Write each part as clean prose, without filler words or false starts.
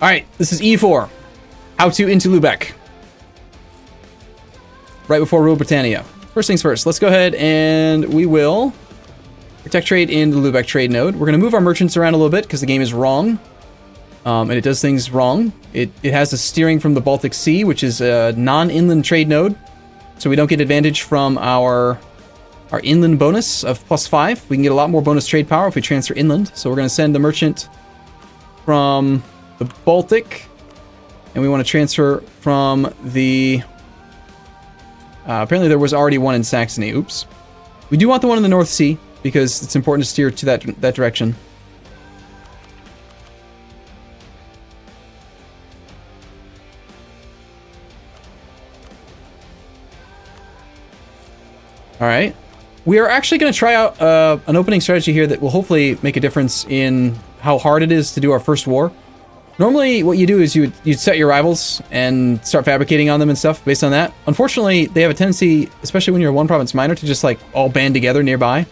Alright, this is EU4. How to into Lubeck. Right before Rule Britannia. First things first, let's go ahead and we will protect trade in the Lubeck trade node. We're going to move our merchants around a little bit because the game is wrong. And it does things wrong. It has a steering from the Baltic Sea, which is a non-inland trade node. So we don't get advantage from our inland bonus of +5. We can get a lot more bonus trade power if we transfer inland. So we're going to send the merchant from the Baltic. And we want to transfer from the... apparently there was already one in Saxony. Oops. We do want the one in the North Sea, because it's important to steer to that direction. Alright. We are actually going to try out an opening strategy here that will hopefully make a difference in how hard it is to do our first war. Normally, what you do is you'd set your rivals and start fabricating on them and stuff based on that. Unfortunately, they have a tendency, especially when you're a one-province minor, to just like all band together nearby.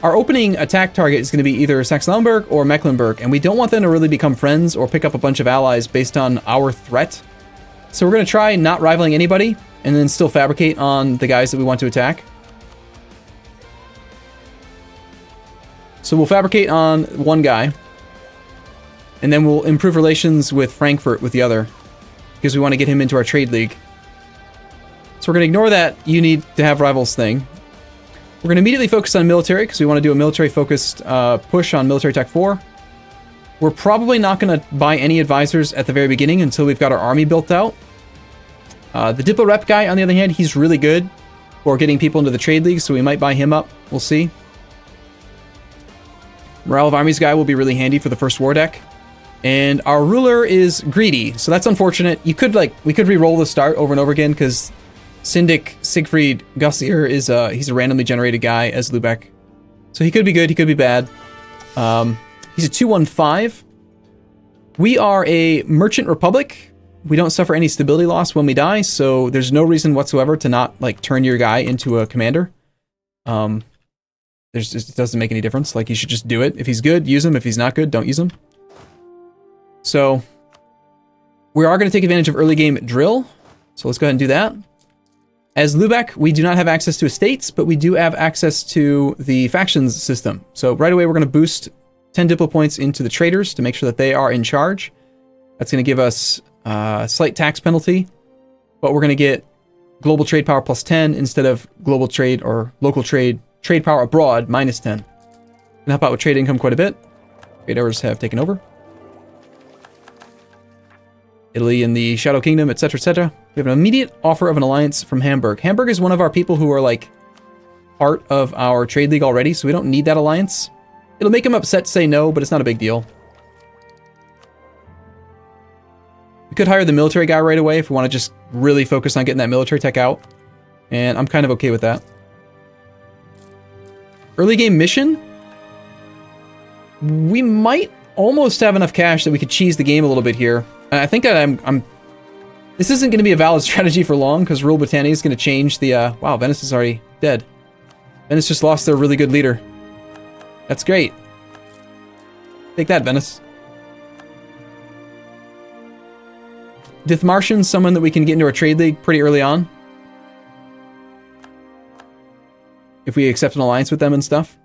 Our opening attack target is going to be either Saxe-Lauenburg or Mecklenburg, and we don't want them to really become friends or pick up a bunch of allies based on our threat. So we're going to try not rivaling anybody, and then still fabricate on the guys that we want to attack. So we'll fabricate on one guy, and then we'll improve relations with Frankfurt with the other, because we want to get him into our trade league. So we're going to ignore that you need to have rivals thing. We're going to immediately focus on military, because we want to do a military-focused push on Military Tech 4. We're probably not going to buy any advisors at the very beginning until we've got our army built out. The Diplo Rep guy, on the other hand, he's really good for getting people into the trade league, so we might buy him up. We'll see. Morale of Armies guy will be really handy for the first war deck. And our ruler is greedy, so that's unfortunate. We could re-roll the start over and over again, because Syndic Siegfried Gossier is he's a randomly generated guy as Lubeck. So he could be good, he could be bad. He's a 2-1-5. We are a merchant republic. We don't suffer any stability loss when we die, so there's no reason whatsoever to not like turn your guy into a commander. It doesn't make any difference. Like, you should just do it. If he's good, use him. If he's not good, don't use him. So we are going to take advantage of early game drill. So let's go ahead and do that. As Lubeck, we do not have access to estates, but we do have access to the factions system. So right away, we're going to boost 10 Diplo points into the traders to make sure that they are in charge. That's going to give us a slight tax penalty, but we're going to get global trade power +10 instead of global trade or local trade power abroad -10. Can help out with trade income quite a bit. Trade hours have taken over. Italy and the Shadow Kingdom, etc., etc. We have an immediate offer of an alliance from Hamburg. Hamburg is one of our people who are like part of our trade league already, so we don't need that alliance. It'll make him upset to say no, but it's not a big deal. We could hire the military guy right away if we want to just really focus on getting that military tech out, and I'm kind of okay with that. Early game mission. We might almost have enough cash that we could cheese the game a little bit here. And I think that this isn't going to be a valid strategy for long, because Rule Britannia is going to change the... wow, Venice is already dead. Venice just lost their really good leader. That's great. Take that, Venice. Dithmartian's someone that we can get into our trade league pretty early on, if we accept an alliance with them and stuff.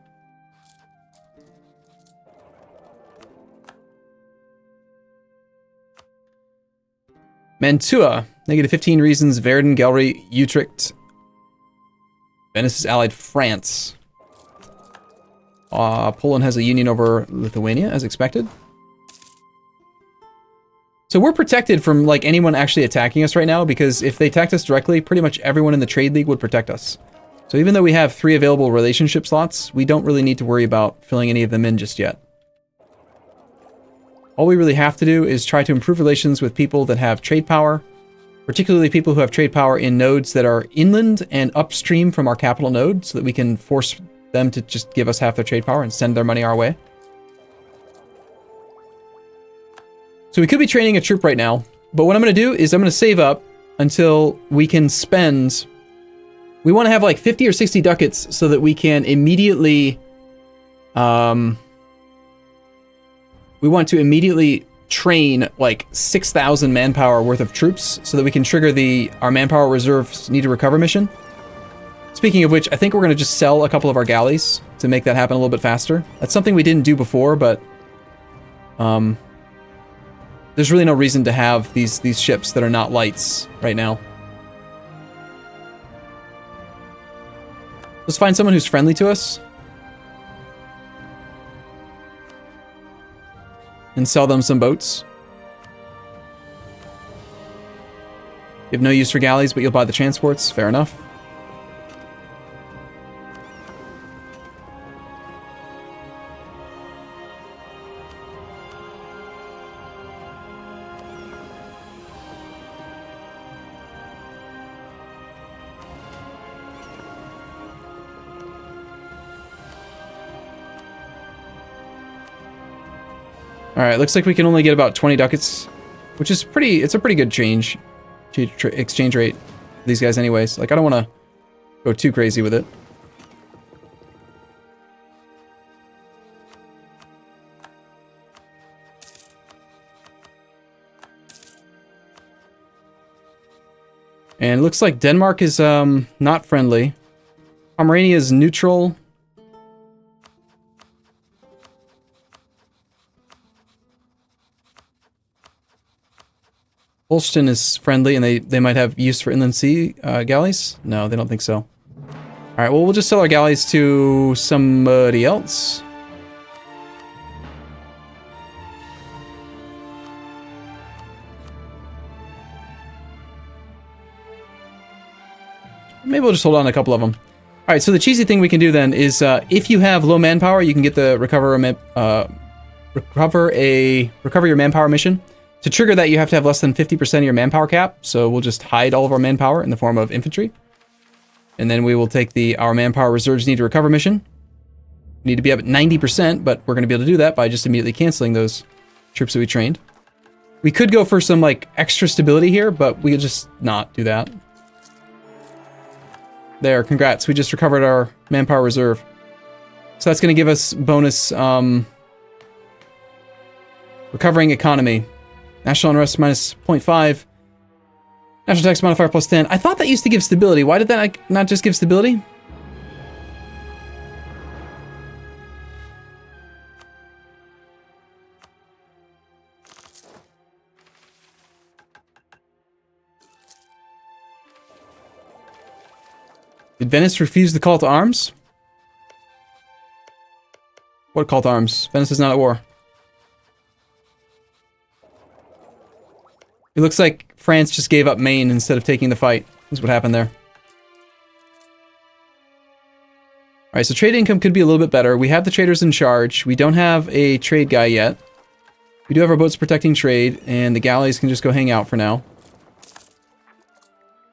Mantua, -15 reasons, Verdun, Gallery, Utrecht. Venice is allied France. Poland has a union over Lithuania, as expected. So we're protected from like anyone actually attacking us right now, because if they attacked us directly, pretty much everyone in the trade league would protect us. So even though we have 3 available relationship slots, we don't really need to worry about filling any of them in just yet. All we really have to do is try to improve relations with people that have trade power, particularly people who have trade power in nodes that are inland and upstream from our capital node, so that we can force them to just give us half their trade power and send their money our way. So we could be training a troop right now, but what I'm going to do is I'm going to save up until we can spend... We want to have like 50 or 60 ducats so that we can immediately... we want to immediately train like 6,000 manpower worth of troops so that we can trigger our manpower reserves need to recover mission. Speaking of which, I think we're going to just sell a couple of our galleys to make that happen a little bit faster. That's something we didn't do before, but there's really no reason to have these ships that are not lights right now. Let's find someone who's friendly to us and sell them some boats. You have no use for galleys, but you'll buy the transports. Fair enough. Alright, looks like we can only get about 20 ducats, which is it's a pretty good exchange rate for these guys anyways. Like, I don't want to go too crazy with it. And it looks like Denmark is not friendly. Pomerania is neutral. Holstein is friendly, and they might have use for inland sea galleys? No, they don't think so. Alright, well, we'll just sell our galleys to somebody else. Maybe we'll just hold on to a couple of them. Alright, so the cheesy thing we can do then is, if you have low manpower, you can get the recover your manpower mission. To trigger that, you have to have less than 50% of your manpower cap, so we'll just hide all of our manpower in the form of infantry. And then we will take our manpower reserves need to recover mission. We need to be up at 90%, but we're going to be able to do that by just immediately canceling those troops that we trained. We could go for some, like, extra stability here, but we'll just not do that. There, congrats, we just recovered our manpower reserve. So that's going to give us bonus, recovering economy. National unrest minus 0.5. National tax modifier plus 10. I thought that used to give stability. Why did that not just give stability? Did Venice refuse the call to arms? What call to arms? Venice is not at war. It looks like France just gave up Maine instead of taking the fight. That's what happened there. Alright, so trade income could be a little bit better. We have the traders in charge. We don't have a trade guy yet. We do have our boats protecting trade, and the galleys can just go hang out for now.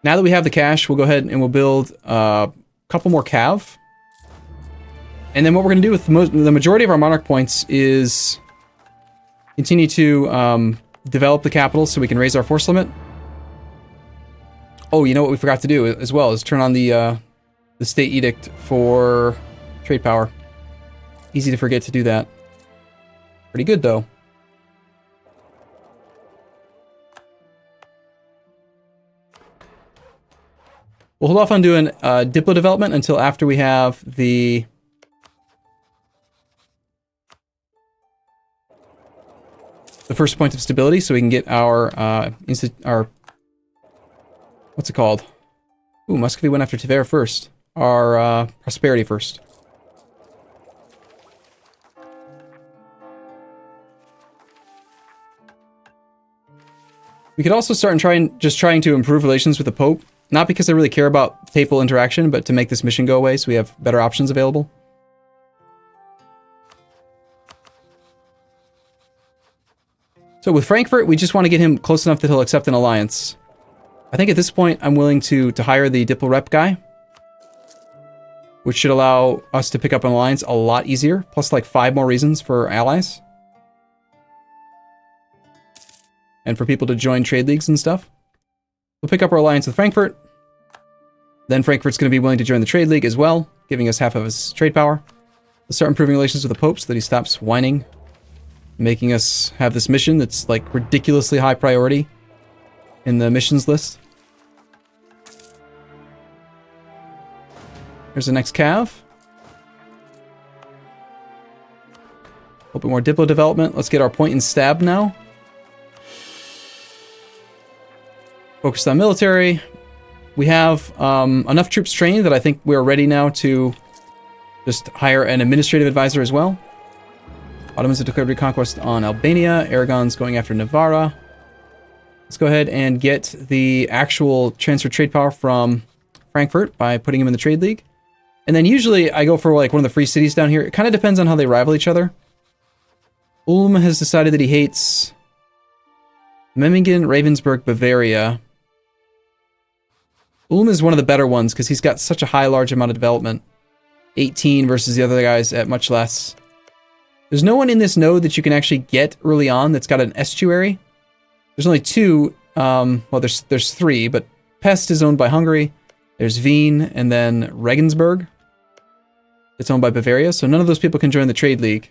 Now that we have the cash, we'll go ahead and we'll build a couple more cav. And then what we're going to do with the majority of our monarch points is continue to develop the capital so we can raise our force limit. Oh, you know what we forgot to do as well is turn on the state edict for trade power. Easy to forget to do that. Pretty good though. We'll hold off on doing Diplo development until after we have the first point of stability, so we can get our what's it called? Ooh, Muscovy went after Tver first. Our prosperity first. We could also start trying to improve relations with the Pope. Not because I really care about papal interaction, but to make this mission go away so we have better options available. So with Frankfurt, we just want to get him close enough that he'll accept an alliance. I think at this point, I'm willing to hire the Diplo Rep guy, which should allow us to pick up an alliance a lot easier, plus like 5 more reasons for allies. And for people to join trade leagues and stuff. We'll pick up our alliance with Frankfurt. Then Frankfurt's going to be willing to join the trade league as well, giving us half of his trade power. We'll start improving relations with the Pope so that he stops whining making us have this mission that's like ridiculously high priority in the missions list. Here's the next cav. A little bit more Diplo development. Let's get our point and stab now. Focused on military. We have enough troops trained that I think we're ready now to just hire an administrative advisor as well. Ottomans have declared reconquest on Albania. Aragon's going after Navarra. Let's go ahead and get the actual transfer trade power from Frankfurt by putting him in the trade league. And then usually I go for like one of the free cities down here. It kind of depends on how they rival each other. Ulm has decided that he hates Memmingen, Ravensburg, Bavaria. Ulm is one of the better ones because he's got such a large amount of development. 18 versus the other guys at much less. There's no one in this node that you can actually get early on that's got an estuary. There's only two. Well, there's three, but Pest is owned by Hungary. There's Wien and then Regensburg. It's owned by Bavaria, so none of those people can join the trade league.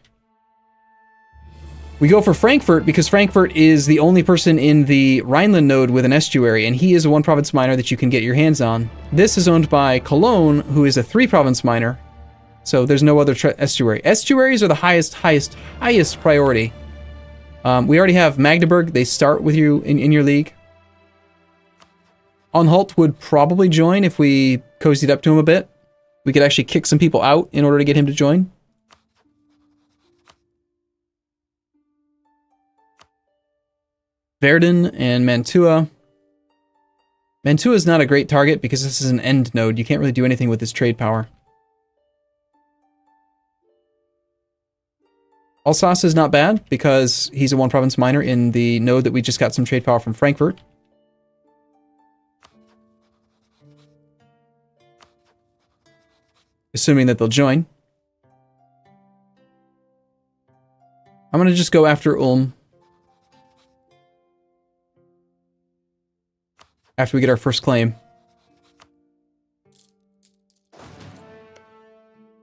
We go for Frankfurt because Frankfurt is the only person in the Rhineland node with an estuary, and he is a one-province miner that you can get your hands on. This is owned by Cologne, who is a three-province miner, so there's no other estuary. Estuaries are the highest priority. We already have Magdeburg. They start with you in your league. Anhalt would probably join if we cozied up to him a bit. We could actually kick some people out in order to get him to join. Verden and Mantua. Mantua is not a great target because this is an end node. You can't really do anything with this trade power. Alsace is not bad because he's a one-province miner in the node that we just got some trade power from Frankfurt. Assuming that they'll join. I'm going to just go after Ulm. After we get our first claim.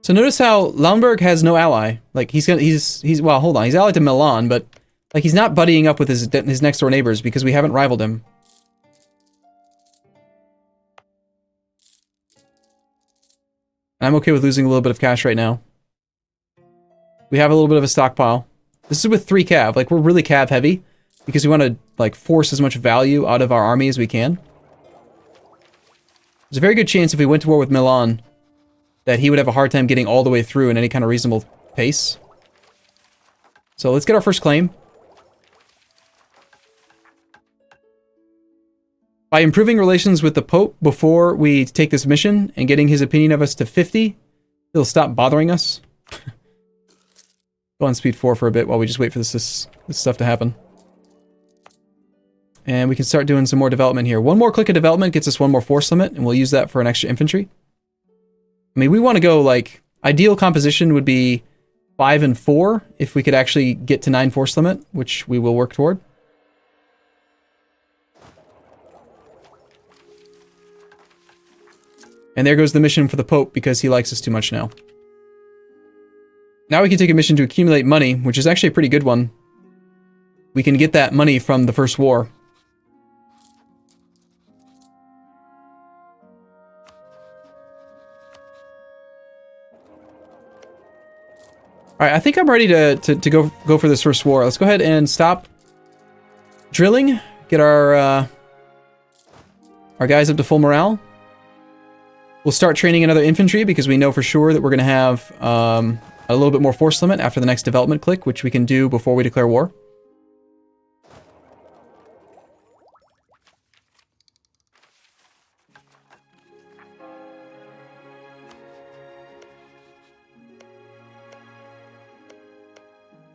So notice how Launberg has no ally. Like he's well, hold on. He's allied to Milan, but like he's not buddying up with his next door neighbors because we haven't rivaled him. I'm okay with losing a little bit of cash right now. We have a little bit of a stockpile. This is with 3 cav. Like, we're really cav heavy because we want to, like, force as much value out of our army as we can. There's a very good chance if we went to war with Milan that he would have a hard time getting all the way through in any kind of reasonable pace. So let's get our first claim. By improving relations with the Pope before we take this mission and getting his opinion of us to 50, he'll stop bothering us. Go on speed 4 for a bit while we just wait for this stuff to happen. And we can start doing some more development here. One more click of development gets us one more force limit, and we'll use that for an extra infantry. I mean, we want to go, like, ideal composition would be 5 and 4 if we could actually get to 9 force limit, which we will work toward. And there goes the mission for the Pope because he likes us too much now. Now we can take a mission to accumulate money, which is actually a pretty good one. We can get that money from the first war. Alright, I think I'm ready to go for this first war. Let's go ahead and stop drilling. Get our guys up to full morale. We'll start training another infantry because we know for sure that we're going to have a little bit more force limit after the next development click, which we can do before we declare war.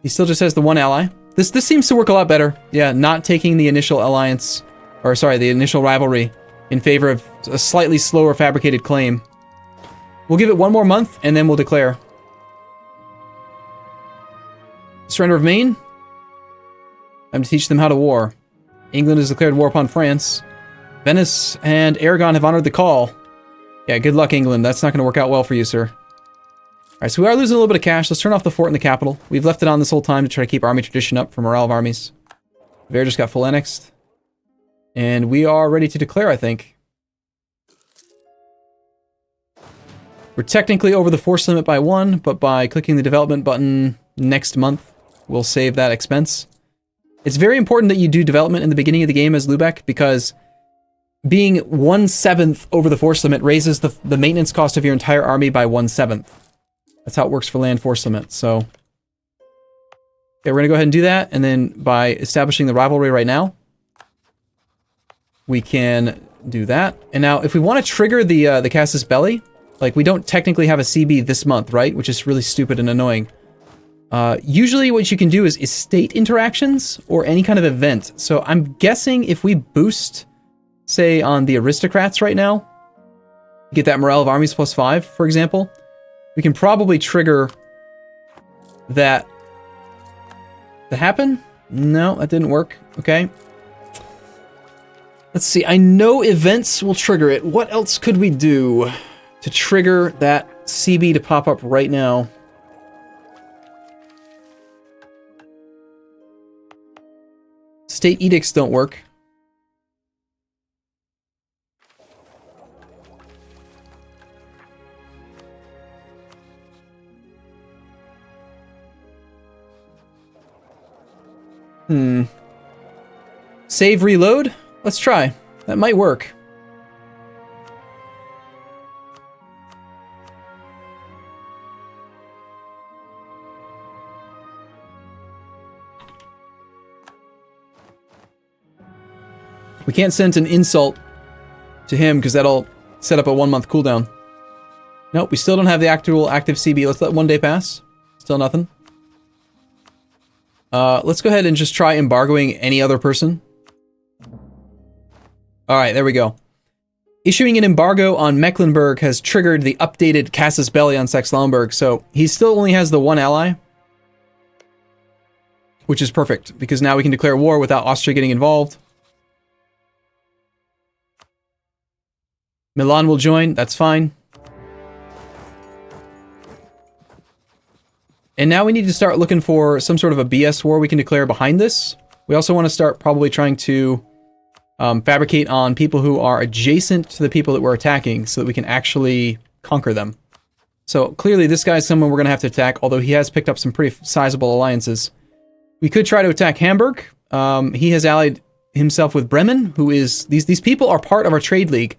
He still just has the one ally. This seems to work a lot better. Yeah, not taking the initial alliance, or sorry, the initial rivalry in favor of a slightly slower fabricated claim. We'll give it one more month, and then we'll declare. Surrender of Maine. Time to teach them how to war. England has declared war upon France. Venice and Aragon have honored the call. Yeah, good luck, England. That's not going to work out well for you, sir. Alright, so we are losing a little bit of cash. Let's turn off the fort in the capital. We've left it on this whole time to try to keep army tradition up for morale of armies. Ver just got full annexed. And we are ready to declare, I think. We're technically over the force limit by 1, but by clicking the development button next month, we'll save that expense. It's very important that you do development in the beginning of the game as Lubeck, because being 1/7 over the force limit raises the maintenance cost of your entire army by 1/7. That's how it works for land force limit, so... Okay, we're gonna go ahead and do that, and then by establishing the rivalry right now, we can do that. And now, if we want to trigger the Casus Belli, like, we don't technically have a CB this month, right? Which is really stupid and annoying. Usually what you can do is state interactions or any kind of event. So I'm guessing if we boost, say, on the aristocrats right now, get that morale of armies +5, for example, we can probably trigger that to happen. No, that didn't work. Okay. Let's see. I know events will trigger it. What else could we do to trigger that CB to pop up right now? State edicts don't work. Save, reload? Let's try. That might work. We can't send an insult to him because that'll set up a 1-month cooldown. Nope, we still don't have the actual active CB. Let's let 1 day pass. Still nothing. Let's go ahead and just try embargoing any other person. Alright, there we go. Issuing an embargo on Mecklenburg has triggered the updated Casus Belli on Saxe-Lauenburg, so he still only has the 1 ally. Which is perfect, because now we can declare war without Austria getting involved. Milan will join, that's fine. And now we need to start looking for some sort of a BS war we can declare behind this. We also want to start probably trying to fabricate on people who are adjacent to the people that we're attacking so that we can actually conquer them. So clearly this guy's someone we're going to have to attack, although he has picked up some pretty sizable alliances. We could try to attack Hamburg. He has allied himself with Bremen, who is... These people are part of our trade league.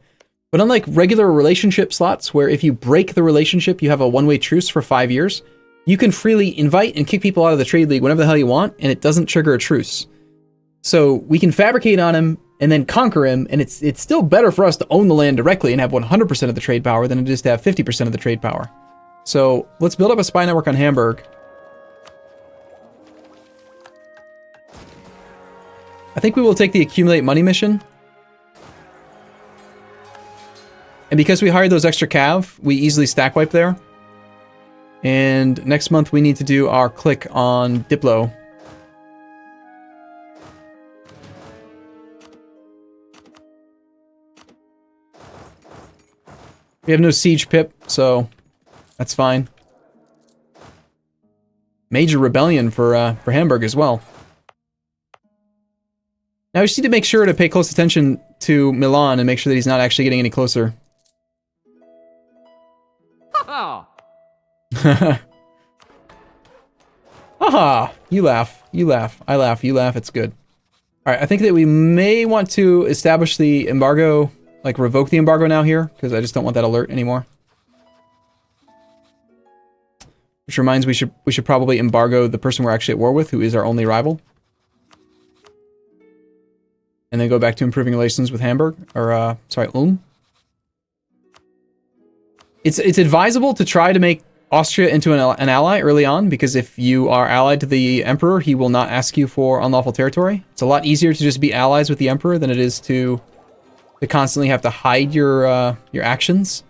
But unlike regular relationship slots, where if you break the relationship, you have a one-way truce for 5 years, you can freely invite and kick people out of the trade league whenever the hell you want, and it doesn't trigger a truce. So we can fabricate on him and then conquer him, and it's still better for us to own the land directly and have 100% of the trade power than it is to have 50% of the trade power. So let's build up a spy network on Hamburg. I think we will take the accumulate money mission. And because we hired those extra cav, we easily stack wipe there. And next month we need to do our click on Diplo. We have no siege pip, so that's fine. Major rebellion for Hamburg as well. Now we just need to make sure to pay close attention to Milan and make sure that he's not actually getting any closer. Haha! You laugh. You laugh. I laugh. You laugh. It's good. Alright, I think that we may want to establish the embargo, like revoke the embargo now here, because I just don't want that alert anymore. Which reminds we should probably embargo the person we're actually at war with, who is our only rival. And then go back to improving relations with Hamburg, or, sorry, Ulm. It's advisable to try to make Austria into an ally early on, because if you are allied to the Emperor, he will not ask you for unlawful territory. It's a lot easier to just be allies with the Emperor than it is to constantly have to hide your actions.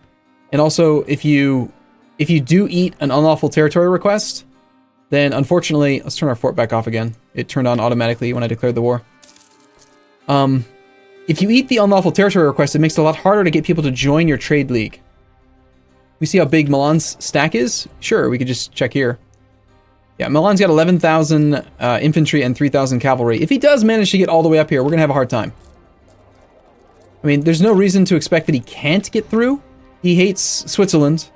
And also, if you do eat an unlawful territory request, then unfortunately, let's turn our fort back off again. It turned on automatically when I declared the war. If you eat the unlawful territory request, it makes it a lot harder to get people to join your trade league. We see how big Milan's stack is? Sure, we could just check here. Yeah, Milan's got 11,000 infantry and 3,000 cavalry. If he does manage to get all the way up here, we're gonna have a hard time. I mean, there's no reason to expect that he can't get through. He hates Switzerland,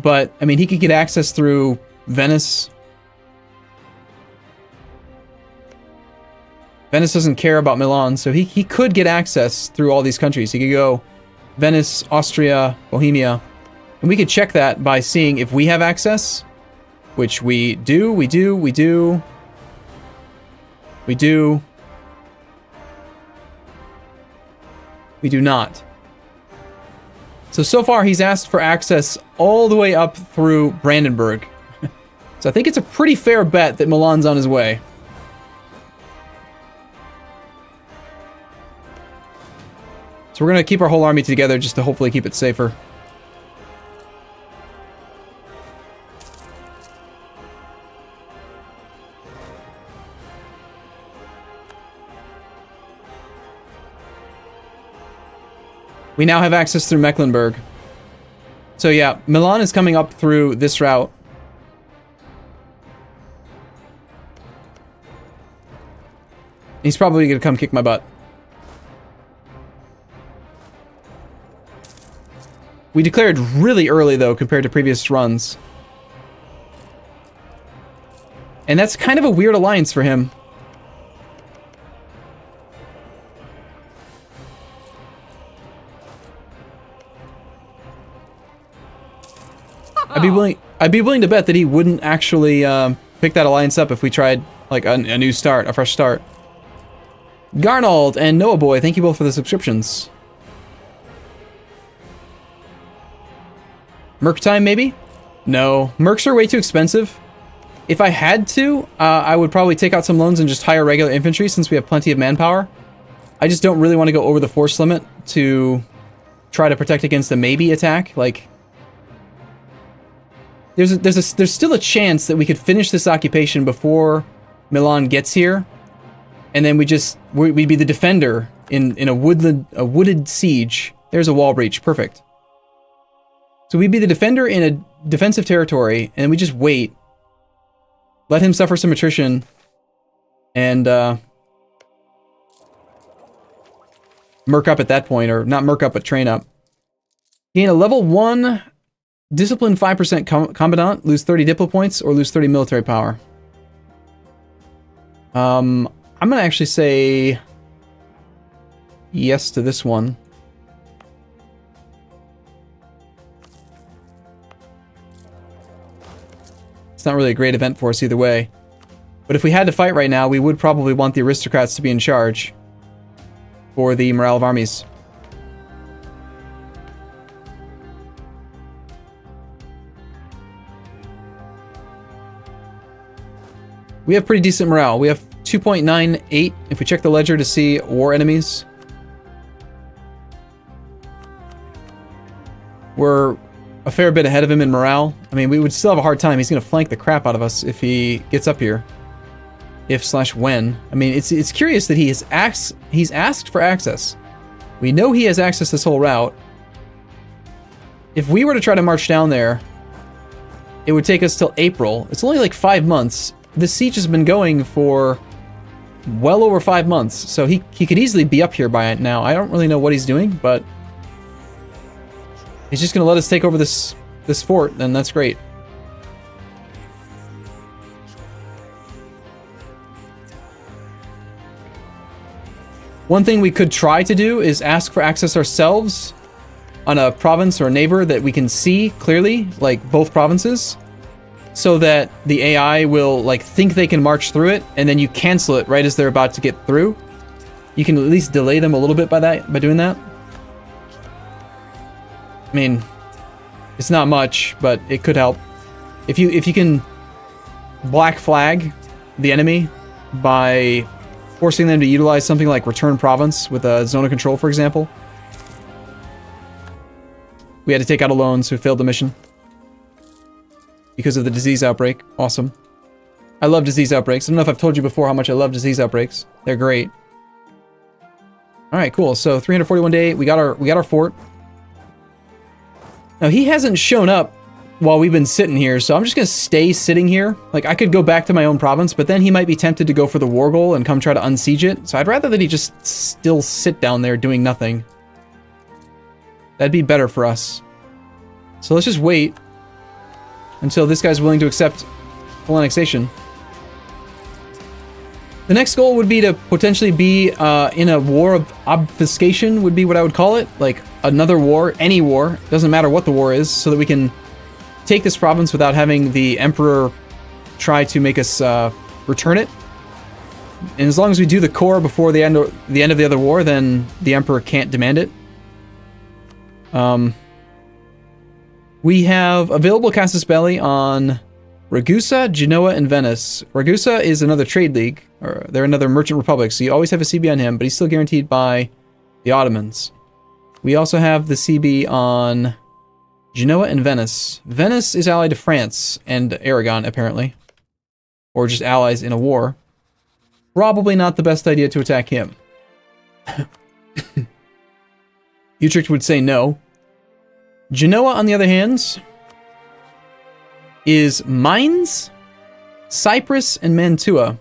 but, I mean, he could get access through Venice. Venice doesn't care about Milan, so he could get access through all these countries. He could go Venice, Austria, Bohemia, and we could check that by seeing if we have access, which we do. We do not. So far he's asked for access all the way up through Brandenburg. So I think it's a pretty fair bet that Milan's on his way. So we're going to keep our whole army together just to hopefully keep it safer. We now have access through Mecklenburg. So yeah, Milan is coming up through this route. He's probably going to come kick my butt. We declared really early, though, compared to previous runs. And that's kind of a weird alliance for him. I'd be willing to bet that he wouldn't actually pick that alliance up if we tried like a new start, a fresh start. Garnold and Noah Boy, thank you both for the subscriptions. Merc time, maybe? No, Mercs are way too expensive. If I had to, I would probably take out some loans and just hire regular infantry since we have plenty of manpower. I just don't really want to go over the force limit to try to protect against a maybe attack. Like, there's still a chance that we could finish this occupation before Milan gets here, and then we'd be the defender in a wooded siege. There's a wall breach, perfect. So we'd be the defender in a defensive territory, and we just wait, let him suffer some attrition, and merc up at that point, or not merc up, but train up. Gain a level 1 discipline 5% commandant, lose 30 diplo points, or lose 30 military power. I'm gonna actually say yes to this one. It's not really a great event for us either way. But if we had to fight right now, we would probably want the aristocrats to be in charge for the morale of armies. We have pretty decent morale. We have 2.98 if we check the ledger to see war enemies. We're a fair bit ahead of him in morale. I mean, we would still have a hard time. He's going to flank the crap out of us if he gets up here. If/when. I mean, it's curious that he's asked for access. We know he has access this whole route. If we were to try to march down there, it would take us till April. It's only like 5 months. This siege has been going for well over 5 months, so he could easily be up here by now. I don't really know what he's doing, but he's just going to let us take over this fort, and that's great. One thing we could try to do is ask for access ourselves on a province or a neighbor that we can see clearly, like both provinces, so that the AI will like think they can march through it, and then you cancel it right as they're about to get through. You can at least delay them a little bit by doing that. I mean, it's not much, but it could help. If you can black flag the enemy by forcing them to utilize something like return province with a zone of control, for example. We had to take out a loan, so we failed the mission because of the disease outbreak. Awesome. I love disease outbreaks. I don't know if I've told you before how much I love disease outbreaks. They're great. All right, cool. So 341 day, we got our fort. Now, he hasn't shown up while we've been sitting here, so I'm just going to stay sitting here. Like, I could go back to my own province, but then he might be tempted to go for the war goal and come try to unsiege it. So I'd rather that he just still sit down there doing nothing. That'd be better for us. So let's just wait until this guy's willing to accept full annexation. The next goal would be to potentially be in a war of obfuscation, would be what I would call it. Like, another war, any war, doesn't matter what the war is, so that we can take this province without having the Emperor try to make us return it. And as long as we do the core before the end of the other war, then the Emperor can't demand it. We have available Casus Belli on Ragusa, Genoa, and Venice. Ragusa is another trade league, or they're another merchant republic, so you always have a CB on him, but he's still guaranteed by the Ottomans. We also have the CB on Genoa and Venice. Venice is allied to France and Aragon, apparently. Or just allies in a war. Probably not the best idea to attack him. Utrecht would say no. Genoa, on the other hand, is Mainz, Cyprus, and Mantua.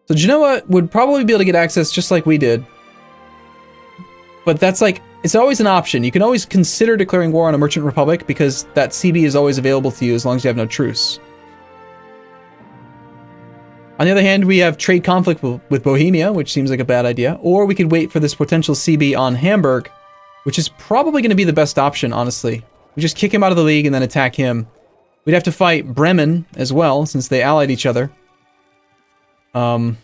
So Genoa would probably be able to get access just like we did. But that's like, it's always an option. You can always consider declaring war on a merchant republic because that CB is always available to you as long as you have no truce. On the other hand, we have trade conflict with Bohemia, which seems like a bad idea. Or we could wait for this potential CB on Hamburg, which is probably going to be the best option, honestly. We just kick him out of the league and then attack him. We'd have to fight Bremen as well, since they allied each other. But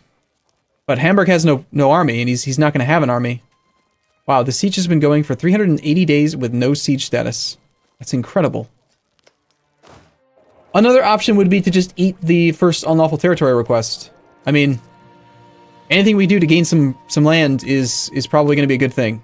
Hamburg has no army, and he's not going to have an army. Wow, the siege has been going for 380 days with no siege status. That's incredible. Another option would be to just eat the first unlawful territory request. I mean, anything we do to gain some land is probably going to be a good thing.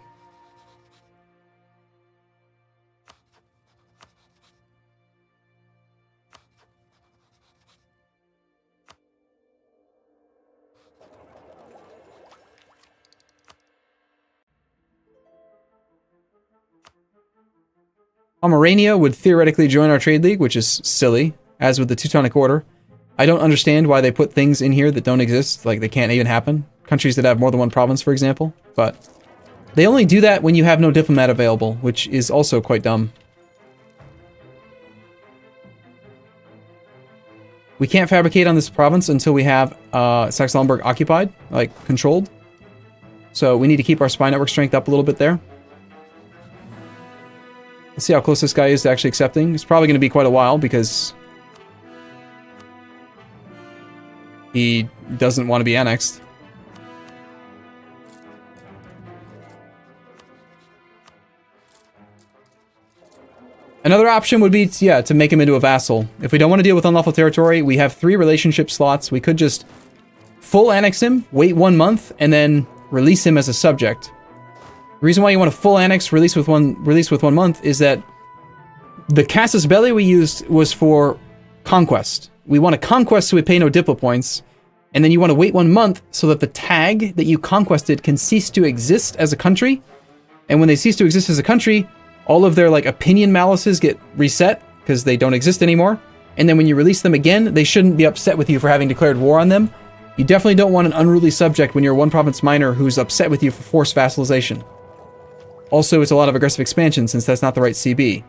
Pomerania would theoretically join our trade league, which is silly, as with the Teutonic Order. I don't understand why they put things in here that don't exist, like they can't even happen. Countries that have more than one province, for example. But they only do that when you have no diplomat available, which is also quite dumb. We can't fabricate on this province until we have Saxe-Lauenburg occupied, like controlled. So we need to keep our spy network strength up a little bit there. Let's see how close this guy is to actually accepting. It's probably going to be quite a while because he doesn't want to be annexed. Another option would be, to make him into a vassal. If we don't want to deal with unlawful territory, we have 3 relationship slots. We could just full annex him, wait 1 month, and then release him as a subject. The reason why you want a full annex release with 1 month is that the Casus Belli we used was for conquest. We want to conquest so we pay no diplo points, and then you want to wait 1 month so that the tag that you conquested can cease to exist as a country. And when they cease to exist as a country, all of their like opinion malices get reset because they don't exist anymore. And then when you release them again, they shouldn't be upset with you for having declared war on them. You definitely don't want an unruly subject when you're one province minor who's upset with you for forced vassalization. Also, it's a lot of aggressive expansion since that's not the right CB.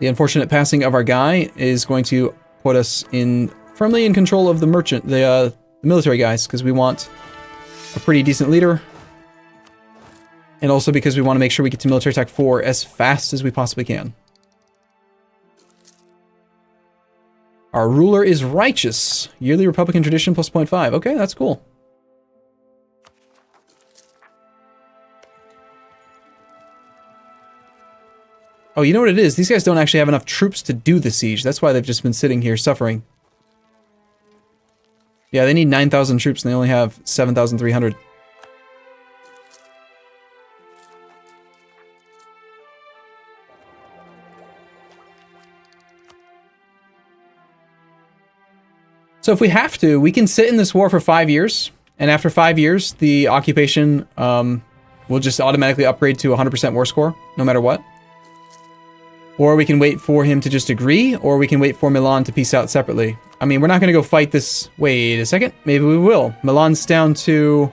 The unfortunate passing of our guy is going to put us firmly in control of the military guys, because we want a pretty decent leader. And also because we want to make sure we get to military attack 4 as fast as we possibly can. Our ruler is righteous. Yearly Republican tradition plus 0.5. Okay, that's cool. Oh, you know what it is? These guys don't actually have enough troops to do the siege. That's why they've just been sitting here suffering. Yeah, they need 9,000 troops and they only have 7,300. So if we have to, we can sit in this war for 5 years. And after 5 years, the occupation We'll just automatically upgrade to 100% war score, no matter what. Or we can wait for him to just agree, or we can wait for Milan to peace out separately. I mean, we're not going to go fight this... Wait a second. Maybe we will. Milan's down to...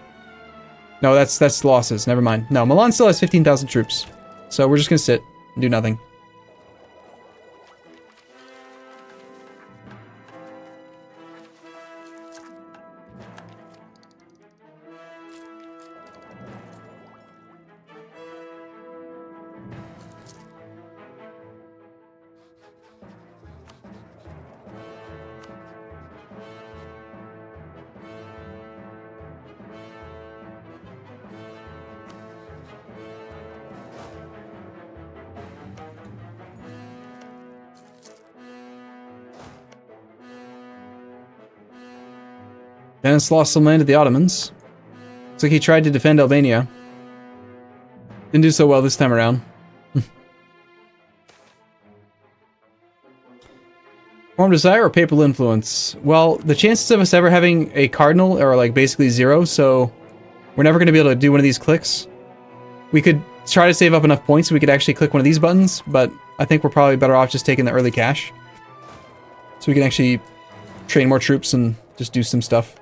No, that's losses. Never mind. No, Milan still has 15,000 troops. So we're just going to sit and do nothing. Venice lost some land to the Ottomans. Looks like he tried to defend Albania. Didn't do so well this time around. Foreign desire or papal influence? Well, the chances of us ever having a cardinal are like basically zero, so we're never going to be able to do one of these clicks. We could try to save up enough points so we could actually click one of these buttons, but I think we're probably better off just taking the early cash. So we can actually train more troops and just do some stuff.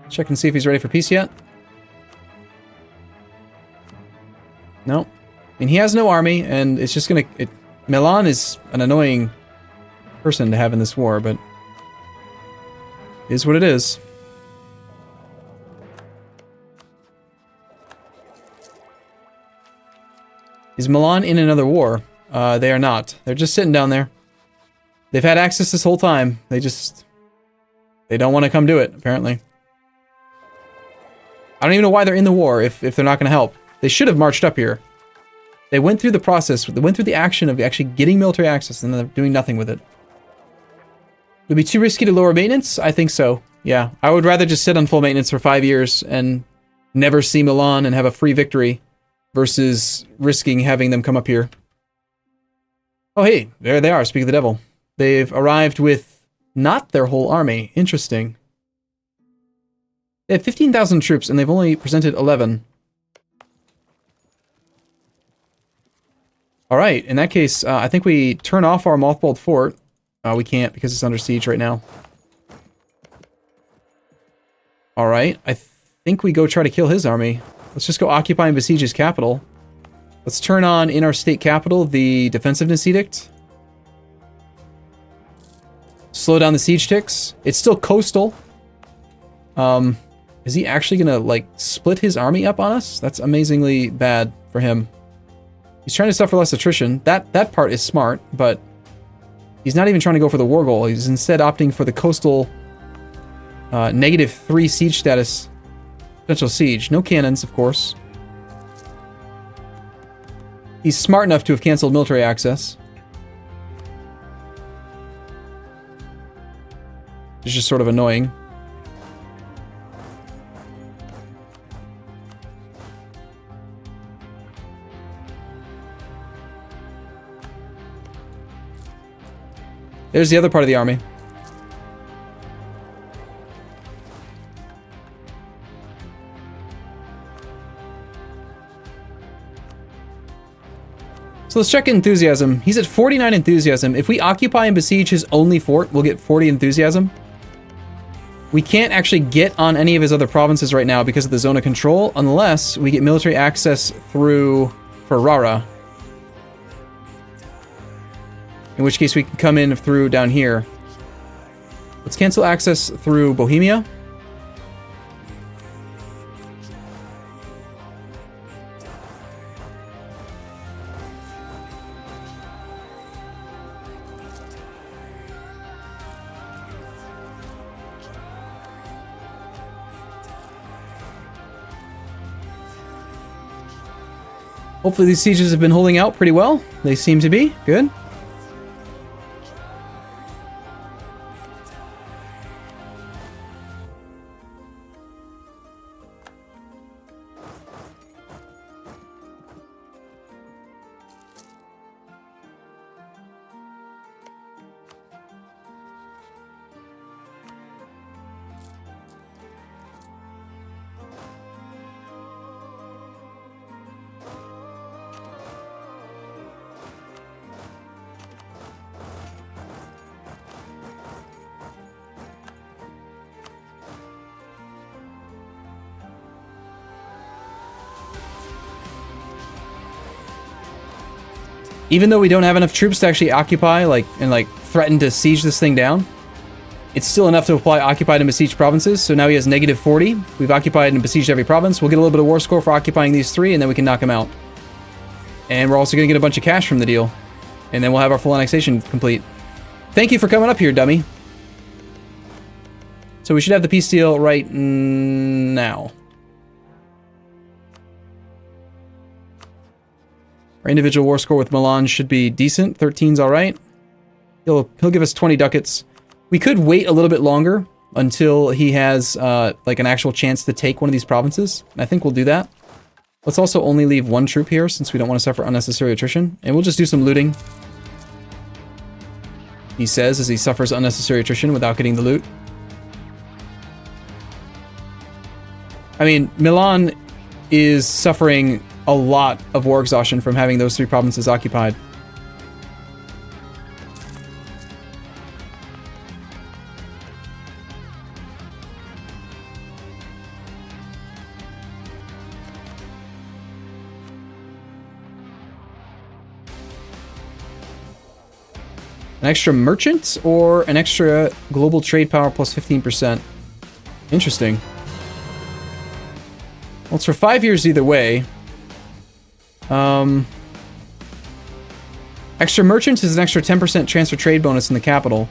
Check and see if he's ready for peace yet. No. I mean, he has no army, and it's just gonna... Milan is an annoying person to have in this war, but... it is what it is. Is Milan in another war? They are not. They're just sitting down there. They've had access this whole time. They don't want to come do it, apparently. I don't even know why they're in the war if they're not going to help. They should have marched up here. They went through the process. They went through the action of actually getting military access and then they're doing nothing with it. Would it be too risky to lower maintenance? I think so. Yeah. I would rather just sit on full maintenance for 5 years and never see Milan and have a free victory versus risking having them come up here. Oh, hey. There they are. Speak of the devil. They've arrived with not their whole army. Interesting. They have 15,000 troops, and they've only presented 11. Alright, in that case, I think we turn off our mothballed fort. We can't, because it's under siege right now. Alright, I think we go try to kill his army. Let's just go occupy and besiege his capital. Let's turn on, in our state capital, the defensiveness edict. Slow down the siege ticks. It's still coastal. Is he actually gonna, like, split his army up on us? That's amazingly bad for him. He's trying to suffer less attrition. That part is smart, but he's not even trying to go for the war goal. He's instead opting for the coastal -3 siege status. Potential siege. No cannons, of course. He's smart enough to have canceled military access. It's just sort of annoying. There's the other part of the army. So let's check enthusiasm. He's at 49 enthusiasm. If we occupy and besiege his only fort, we'll get 40 enthusiasm. We can't actually get on any of his other provinces right now because of the zone of control, unless we get military access through Ferrara. In which case we can come in through down here. Let's cancel access through Bohemia. Hopefully these sieges have been holding out pretty well. They seem to be. Good. Even though we don't have enough troops to actually occupy, and threaten to siege this thing down, it's still enough to apply occupied and besieged provinces. So now he has -40. We've occupied and besieged every province. We'll get a little bit of war score for occupying these 3, and then we can knock him out. And we're also going to get a bunch of cash from the deal. And then we'll have our full annexation complete. Thank you for coming up here, dummy. So we should have the peace deal right now. Our individual war score with Milan should be decent. 13's all right. He'll give us 20 ducats. We could wait a little bit longer until he has like an actual chance to take one of these provinces. And I think we'll do that. Let's also only leave 1 troop here since we don't want to suffer unnecessary attrition. And we'll just do some looting. He says as he suffers unnecessary attrition without getting the loot. I mean, Milan is suffering a lot of war exhaustion from having those 3 provinces occupied. An extra merchant or an extra global trade power plus 15%? Interesting. Well, it's for 5 years either way. Extra merchant is an extra 10% transfer trade bonus in the capital.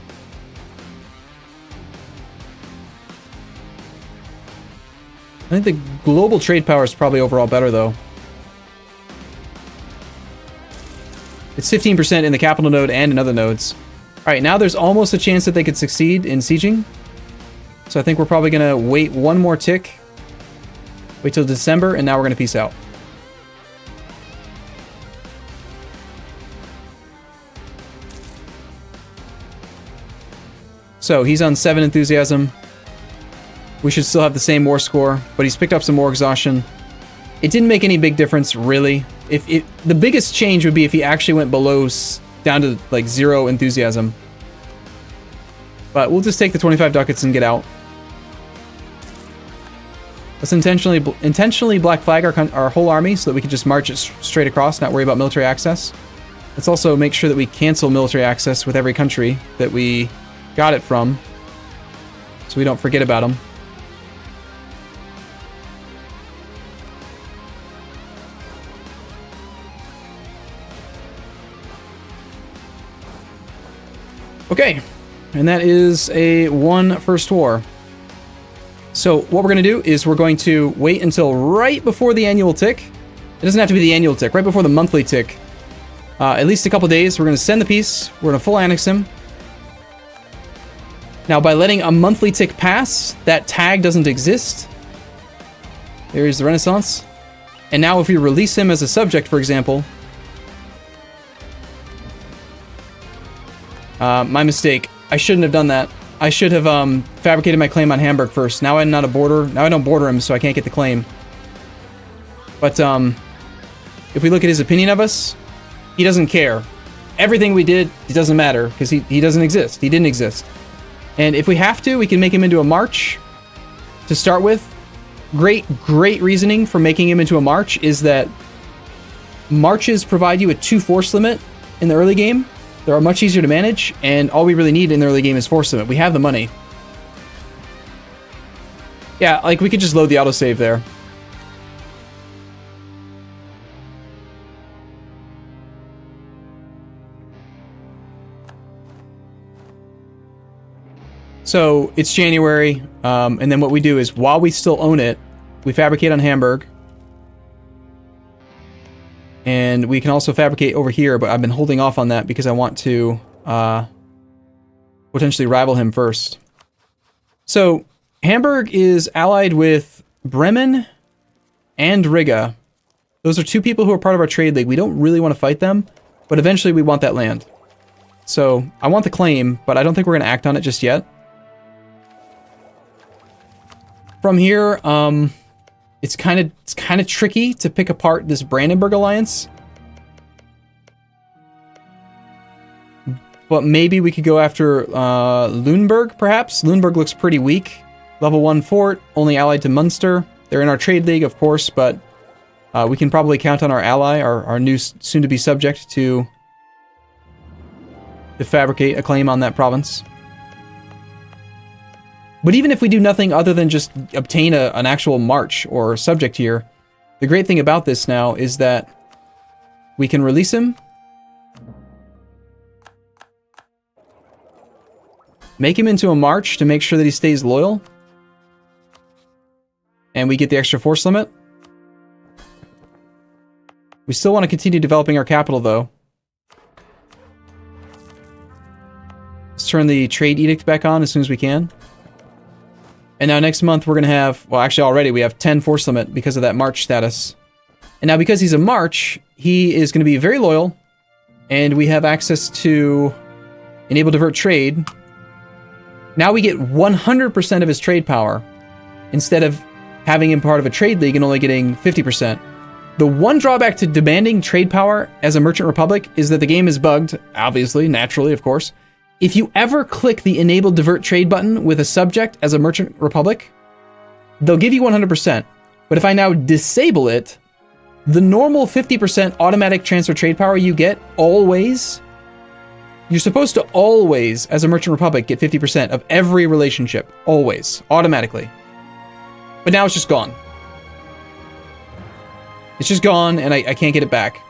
I think the global trade power is probably overall better though. It's 15% in the capital node and in other nodes. Alright, now there's almost a chance that they could succeed in sieging. So I think we're probably going to wait 1 more tick. Wait till December, and now we're going to peace out. So he's on 7 enthusiasm. We should still have the same war score, but he's picked up some more exhaustion. It didn't make any big difference, really. The biggest change would be if he actually went below, down to like 0 enthusiasm. But we'll just take the 25 ducats and get out. Let's intentionally black flag our whole army so that we can just march it straight across, not worry about military access. Let's also make sure that we cancel military access with every country that we got it from, so we don't forget about them. Okay, and that is a 1 first war. So what we're going to do is we're going to wait until right before the annual tick. It doesn't have to be the annual tick, right before the monthly tick. At least a couple days. We're going to send the peace. We're going to full annex him. Now, by letting a monthly tick pass, that tag doesn't exist. There's the Renaissance. And now if we release him as a subject, for example... my mistake. I shouldn't have done that. I should have fabricated my claim on Hamburg first. Now I'm not a border. Now I don't border him, so I can't get the claim. But if we look at his opinion of us, he doesn't care. Everything we did, it doesn't matter, because he doesn't exist. He didn't exist. And if we have to, we can make him into a march to start with. Great reasoning for making him into a march is that marches provide you a 2 force limit in the early game. They're much easier to manage, and all we really need in the early game is force limit. We have the money. Yeah, like we could just load the autosave there. So it's January, and then what we do is while we still own it, we fabricate on Hamburg. And we can also fabricate over here, but I've been holding off on that because I want to potentially rival him first. So Hamburg is allied with Bremen and Riga. Those are 2 people who are part of our trade league. We don't really want to fight them, but eventually we want that land. So I want the claim, but I don't think we're going to act on it just yet. From here, it's kind of tricky to pick apart this Brandenburg alliance. But maybe we could go after Lüneburg, perhaps. Lüneburg looks pretty weak. Level 1 fort, only allied to Munster. They're in our trade league, of course, but we can probably count on our ally, our new soon-to-be subject, to to fabricate a claim on that province. But even if we do nothing other than just obtain an actual march or subject here, the great thing about this now is that we can release him, make him into a march to make sure that he stays loyal, and we get the extra force limit. We still want to continue developing our capital, though. Let's turn the trade edict back on as soon as we can. And now next month we're going to have, well, actually already we have 10 force limit because of that march status. And now because he's a march, he is going to be very loyal, and we have access to enable divert trade. Now we get 100% of his trade power instead of having him part of a trade league and only getting 50%. The one drawback to demanding trade power as a merchant republic is that the game is bugged, obviously, naturally, of course. If you ever click the enable divert trade button with a subject as a merchant republic, they'll give you 100%. But if I now disable it, the normal 50% automatic transfer trade power you get always, you're supposed to always, as a merchant republic, get 50% of every relationship. Always. Automatically. But now it's just gone. It's just gone, and I can't get it back.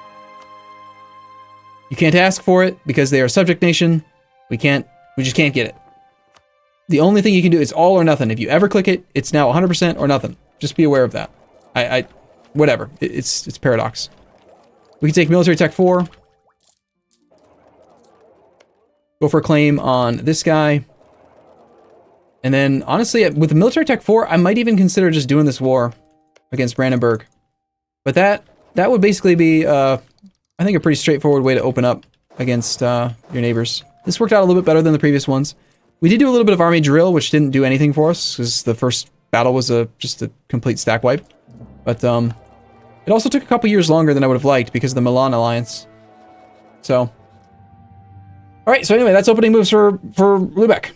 You can't ask for it because they are a subject nation. We just can't get it. The only thing you can do is all or nothing. If you ever click it, it's now 100% or nothing. Just be aware of that. Whatever. It's paradox. We can take military tech 4. Go for a claim on this guy. And then, honestly, with the military tech 4, I might even consider just doing this war against Brandenburg. But that would basically be, I think, a pretty straightforward way to open up against your neighbors. This worked out a little bit better than the previous ones. We did do a little bit of army drill, which didn't do anything for us, because the first battle was just a complete stack wipe. But it also took a couple years longer than I would have liked because of the Milan alliance. So, all right. So anyway, that's opening moves for Lubeck.